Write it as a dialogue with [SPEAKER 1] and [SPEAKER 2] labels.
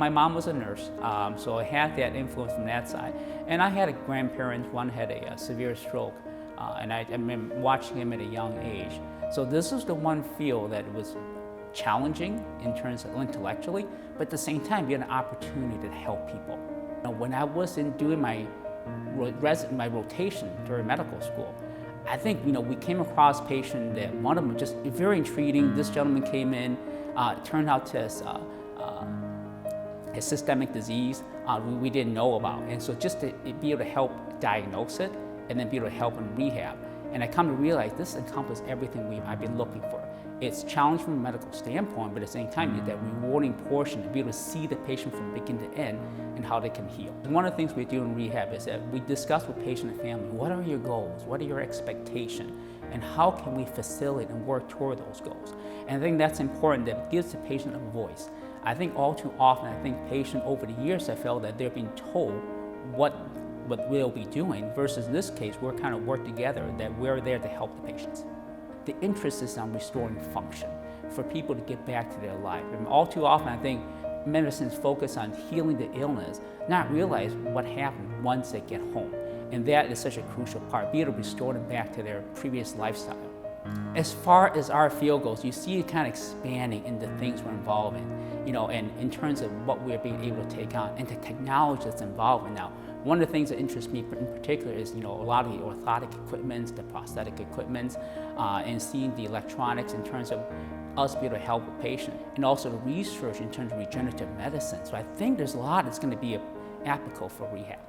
[SPEAKER 1] my mom was a nurse, so I had that influence from that side. And I had a grandparent, one had a severe stroke, and I remember watching him at a young age. So this was the one field that was challenging in terms of intellectually, but at the same time, you had an opportunity to help people. When I was doing my rotation during medical school, I think we came across a patient that one of them just very intriguing. This gentleman came in, turned out to a systemic disease we didn't know about, and so just to be able to help diagnose it and then be able to help in rehab. And I come to realize this encompasses everything I've been looking for. It's challenging from a medical standpoint, but at the same time, you have that rewarding portion to be able to see the patient from beginning to end and how they can heal. One of the things we do in rehab is that we discuss with patient and family, what are your goals? What are your expectations? And how can we facilitate and work toward those goals? And I think that's important, that gives the patient a voice. I think all too often, I think patients over the years have felt that they're being told what we'll be doing, versus in this case, we're kind of work together, that we're there to help the patients. The interest is on restoring function for people to get back to their life. And all too often, I think medicine's focus on healing the illness, not realize what happened once they get home. And that is such a crucial part, be able to restore them back to their previous lifestyle. As far as our field goes, you see it kind of expanding into things we're involved in, and in terms of what we're being able to take on and the technology that's involved in now. One of the things that interests me in particular is, a lot of the orthotic equipments, the prosthetic equipments, and seeing the electronics in terms of us being able to help a patient, and also the research in terms of regenerative medicine. So I think there's a lot that's going to be applicable for rehab.